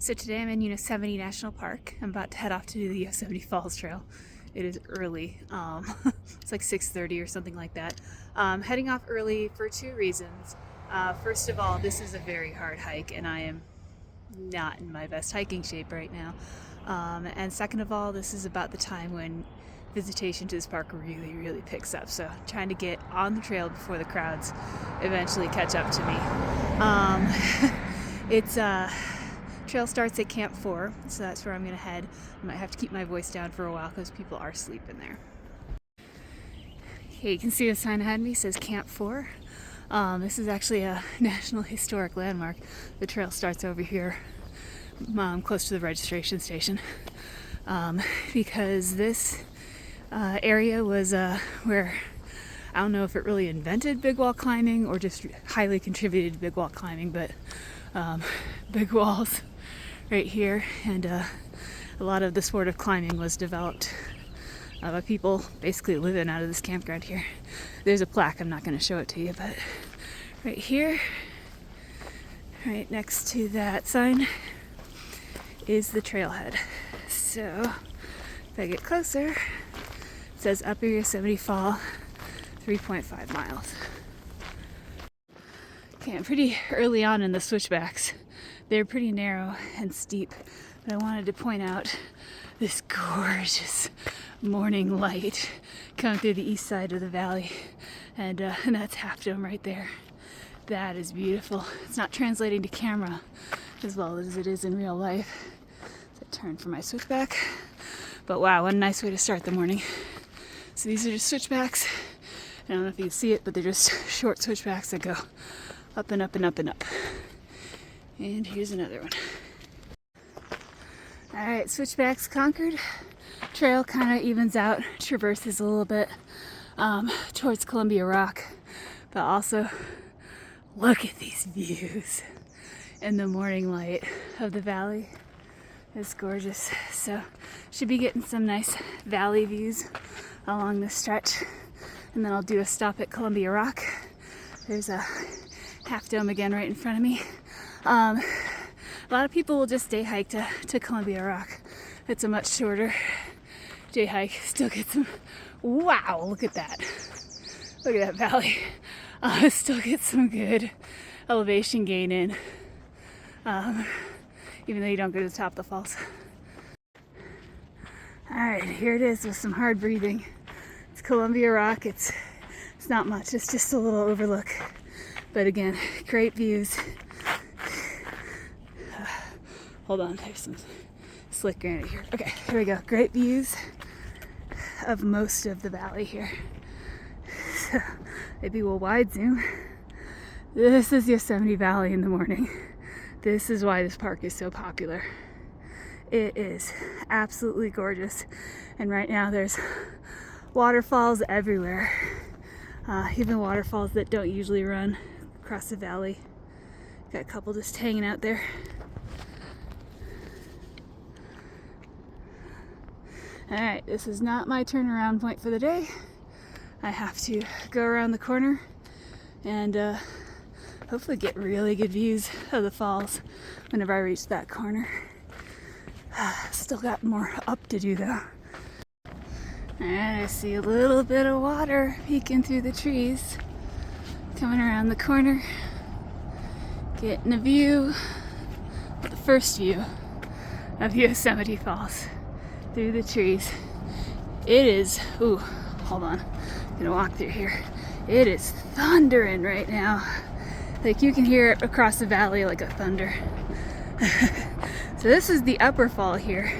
So today I'm in Yosemite National Park. I'm about to head off to do the Yosemite Falls Trail. It is early. It's like 6:30 or something like that. Heading off early for two reasons. First of all, this is a very hard hike and I am not in my best hiking shape right now. And second of all, this is about the time when visitation to this park really picks up. So I'm trying to get on the trail before the crowds eventually catch up to me. It's trail starts at Camp 4, so that's where I'm gonna head. I might have to keep my voice down for a while because people are sleeping there. Okay, you can see the sign ahead of me says Camp 4. This is actually a National Historic Landmark. The trail starts over here, close to the registration station, because this area was where, I don't know if it really invented big wall climbing or just highly contributed to big wall climbing, but big walls right here, and a lot of the sport of climbing was developed by people basically living out of this campground here. There's a plaque, I'm not going to show it to you, but right here, right next to that sign, is the trailhead. So if I get closer, it says Upper Yosemite Fall, 3.5 miles. Okay, I'm pretty early on in the switchbacks. They're pretty narrow and steep, but I wanted to point out this gorgeous morning light coming through the east side of the valley, and that's Half Dome right there. That is beautiful. It's not translating to camera as well as it is in real life. So I turn for my switchback, but wow, what a nice way to start the morning. So these are just switchbacks. I don't know if you can see it, but they're just short switchbacks that go up and up and up and up. And here's another one. Alright, switchbacks conquered. Trail kind of evens out, traverses a little bit towards Columbia Rock, but also look at these views in the morning light of the valley. It's gorgeous. So should be getting some nice valley views along this stretch, and then I'll do a stop at Columbia Rock. There's a Half Dome again right in front of me. A lot of people will just day hike to Columbia Rock. It's a much shorter day hike. Still get some, wow, look at that. Look at that valley. Still get some good elevation gain in, even though you don't go to the top of the falls. Alright, here it is with some hard breathing. It's Columbia Rock. It's not much, it's just a little overlook. But again, great views. Hold on, there's some slick granite here. Okay, here we go. Great views of most of the valley here. So maybe we'll wide zoom. This is Yosemite Valley in the morning. This is why this park is so popular. It is absolutely gorgeous. And right now there's waterfalls everywhere. Even waterfalls that don't usually run across the valley. Got a couple just hanging out there. Alright, this is not my turnaround point for the day. I have to go around the corner and hopefully get really good views of the falls whenever I reach that corner. Still got more up to do though. And I see a little bit of water peeking through the trees. Coming around the corner, getting a view, the first view of Yosemite Falls through the trees. It is, ooh, hold on, I'm gonna walk through here. It is thundering right now. Like you can hear it across the valley like a thunder. So this is the upper fall here.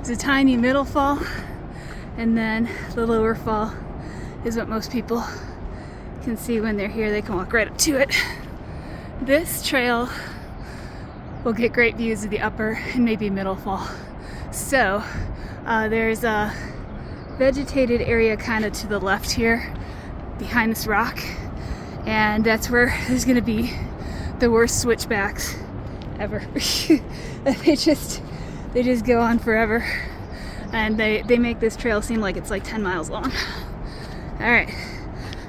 There's a tiny middle fall, and then the lower fall is what most people can see when they're here. They can walk right up to it. This trail will get great views of the upper and maybe middle fall. So there's a vegetated area kind of to the left here behind this rock, and that's where there's going to be the worst switchbacks ever. they just go on forever, and they make this trail seem like it's like 10 miles long. All right,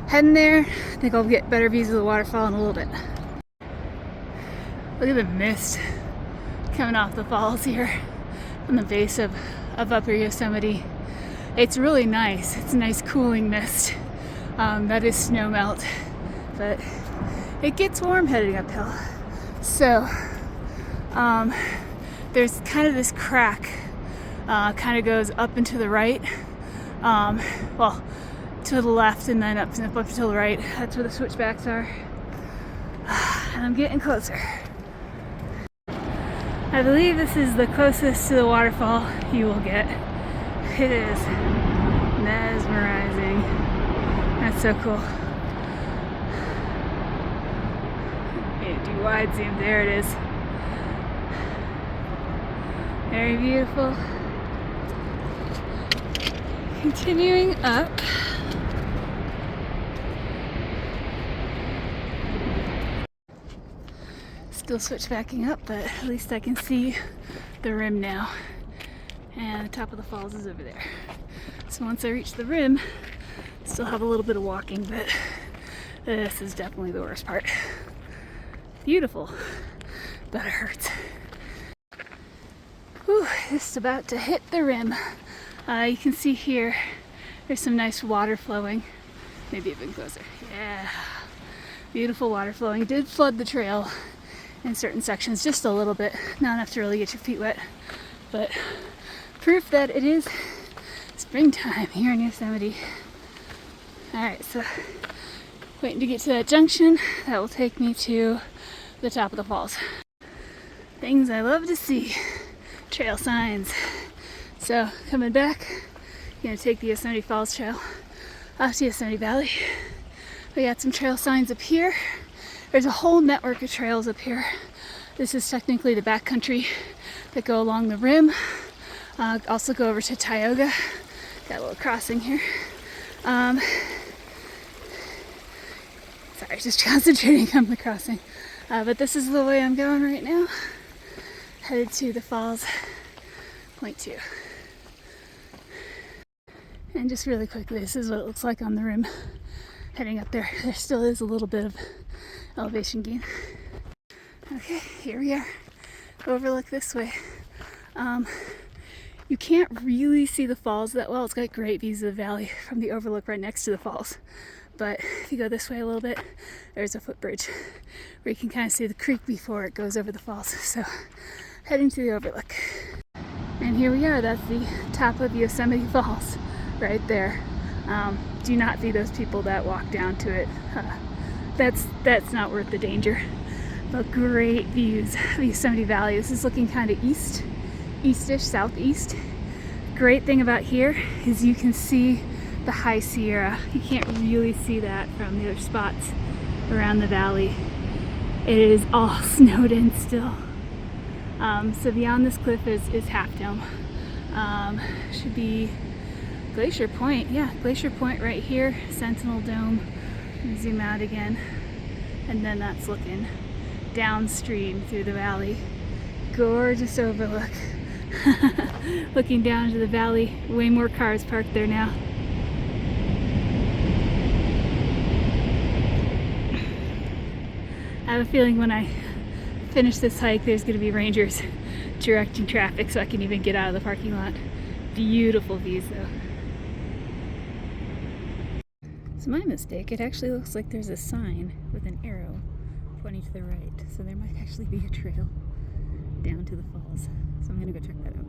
heading there. I think I'll get better views of the waterfall in a little bit. Look at the mist coming off the falls here from the base of Upper Yosemite. It's really nice. It's a nice cooling mist. That is snow melt, but it gets warm heading uphill. So there's kind of this crack, kind of goes up and to the right. Well, to the left and then up to the right. That's where the switchbacks are. And I'm getting closer. I believe this is the closest to the waterfall you will get. It is mesmerizing. That's so cool. Do wide zoom. There it is. Very beautiful. Continuing up. Still switchbacking up, but at least I can see the rim now. And the top of the falls is over there. So once I reach the rim, still have a little bit of walking, but this is definitely the worst part. Beautiful, but it hurts. Whew, just about to hit the rim. You can see here, there's some nice water flowing. Maybe even closer. Yeah, beautiful water flowing. It did flood the trail in certain sections, just a little bit, not enough to really get your feet wet, but proof that it is springtime here in Yosemite. Alright, so waiting to get to that junction that will take me to the top of the falls. Things I love to see, trail signs. So coming back, gonna take the Yosemite Falls Trail off to Yosemite Valley. We got some trail signs up here. There's a whole network of trails up here. This is technically the backcountry that go along the rim. Also go over to Tioga. Got a little crossing here. Sorry, just concentrating on the crossing. But this is the way I'm going right now. Headed to the falls, point 2. And just really quickly, this is what it looks like on the rim. Heading up there, there still is a little bit of elevation gain. Okay, here we are. Overlook this way. You can't really see the falls that well. It's got great views of the valley from the overlook right next to the falls. But if you go this way a little bit, there's a footbridge where you can kind of see the creek before it goes over the falls. So heading to the overlook. And here we are. That's the top of Yosemite Falls right there. Do not see those people that walk down to it. That's not worth the danger. But great views of Yosemite Valley. This is looking kind of eastish, southeast. Great thing about here is you can see the high Sierra. You can't really see that from the other spots around the valley. It is all snowed in still. So beyond this cliff is Half Dome. Should be Glacier Point. Yeah, Glacier Point right here. Sentinel Dome. Zoom out again. And then that's looking downstream through the valley. Gorgeous overlook. Looking down to the valley. Way more cars parked there now. I have a feeling when I finish this hike, there's going to be rangers directing traffic so I can even get out of the parking lot. Beautiful views though. It's my mistake. It actually looks like there's a sign with an arrow pointing to the right. So there might actually be a trail down to the falls. So I'm going to go check that out.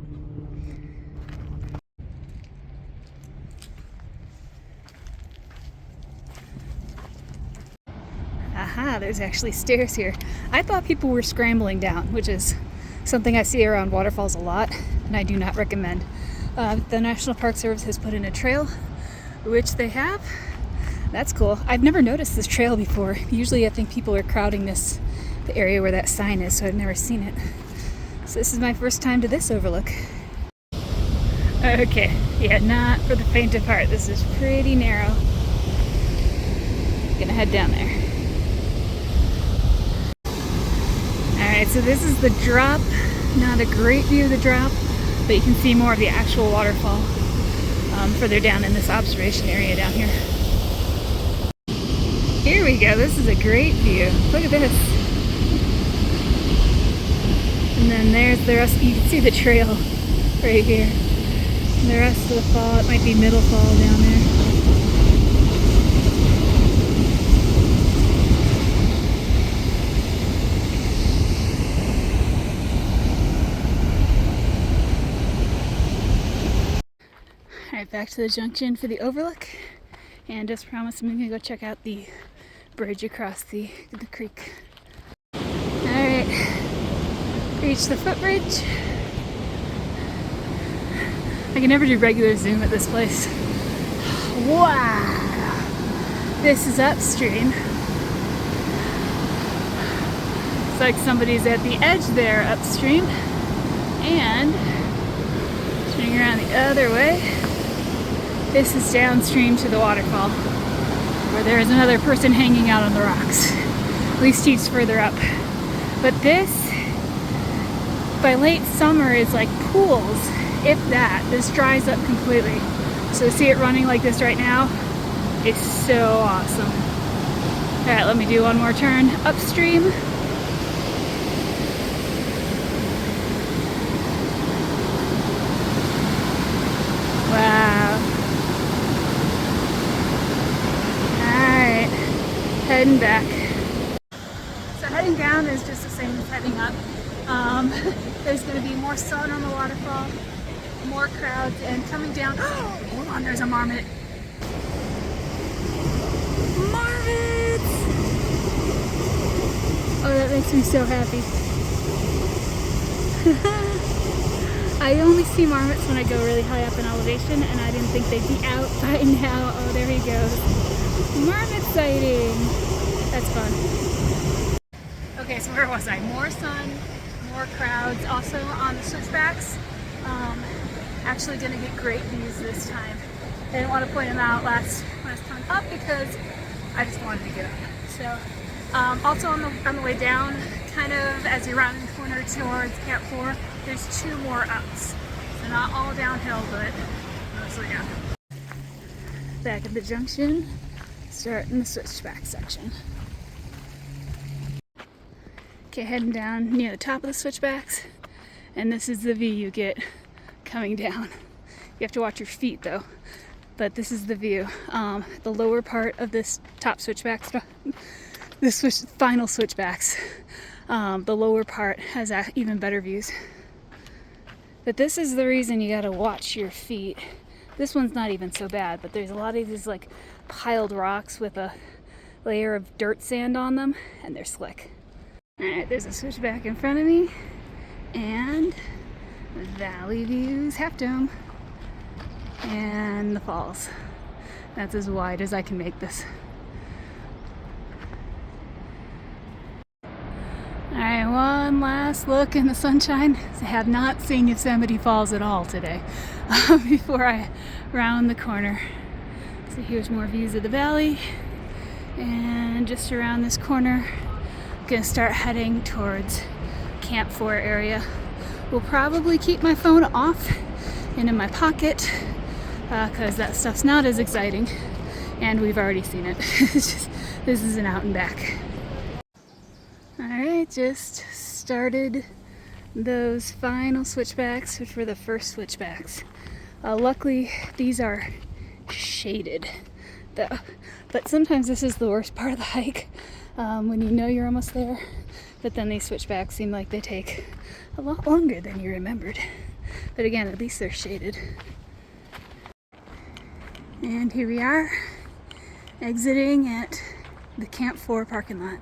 Aha, there's actually stairs here. I thought people were scrambling down, which is something I see around waterfalls a lot, and I do not recommend. The National Park Service has put in a trail, which they have. That's cool. I've never noticed this trail before. Usually I think people are crowding the area where that sign is, so I've never seen it. So this is my first time to this overlook. Okay, yeah, not for the faint of heart. This is pretty narrow. Gonna head down there. Alright, so this is the drop. Not a great view of the drop, but you can see more of the actual waterfall further down in this observation area down here. Here we go. This is a great view. Look at this. And then there's the rest. You can see the trail right here. And the rest of the fall, it might be middle fall down there. Alright, back to the junction for the overlook. And as promised, I'm gonna go check out the bridge across the creek. Alright, reached the footbridge. I can never do regular zoom at this place. Wow! This is upstream. It's like somebody's at the edge there upstream. And turning around the other way, this is downstream to the waterfall, where there is another person hanging out on the rocks. At least he's further up. But this, by late summer, is like pools, if that. This dries up completely. So to see it running like this right now is so awesome. Alright, let me do one more turn upstream. Wow. Alright, heading back. So heading down is just the same as heading up. There's going to be more sun on the waterfall, more crowds, and coming down. Oh, hold on, there's a marmot. Marmots! Oh, that makes me so happy. I only see marmots when I go really high up in elevation, and I didn't think they'd be out by now. Oh, there he goes. Marmot sighting! That's fun. Okay, so where was I? More sun, more crowds. Also on the switchbacks. Actually gonna get great views this time. I didn't want to point them out last when I was coming up because I just wanted to get up. So, also on the way down, kind of as you're rounding the corner towards Camp 4, there's 2 more ups. So not all downhill, but mostly down. Back at the junction, starting the switchback section. Okay, heading down near the top of the switchbacks, and this is the view you get coming down. You have to watch your feet though, but this is the view. The lower part of this top switchbacks, final switchbacks, the lower part has even better views. But this is the reason you gotta watch your feet. This one's not even so bad, but there's a lot of these like piled rocks with a layer of dirt sand on them, and they're slick. Alright, there's a switchback in front of me, and valley views, Half Dome, and the falls. That's as wide as I can make this. Alright, one last look in the sunshine. I have not seen Yosemite Falls at all today before I round the corner. So here's more views of the valley, and just around this corner, I'm gonna start heading towards Camp 4 area. Will probably keep my phone off and in my pocket because that stuff's not as exciting, and we've already seen it. This is an out and back. Alright, just started those final switchbacks, which were the first switchbacks. Luckily these are shaded though, but sometimes this is the worst part of the hike, when you know you're almost there, but then these switchbacks seem like they take a lot longer than you remembered. But again, at least they're shaded. And here we are, exiting at the Camp 4 parking lot.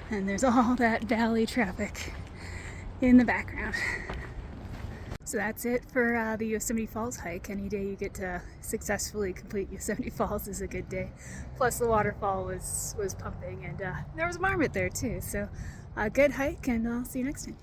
And there's all that valley traffic in the background. So that's it for the Yosemite Falls hike. Any day you get to successfully complete Yosemite Falls is a good day. Plus the waterfall was pumping, and there was a marmot there too. So a good hike, and I'll see you next time.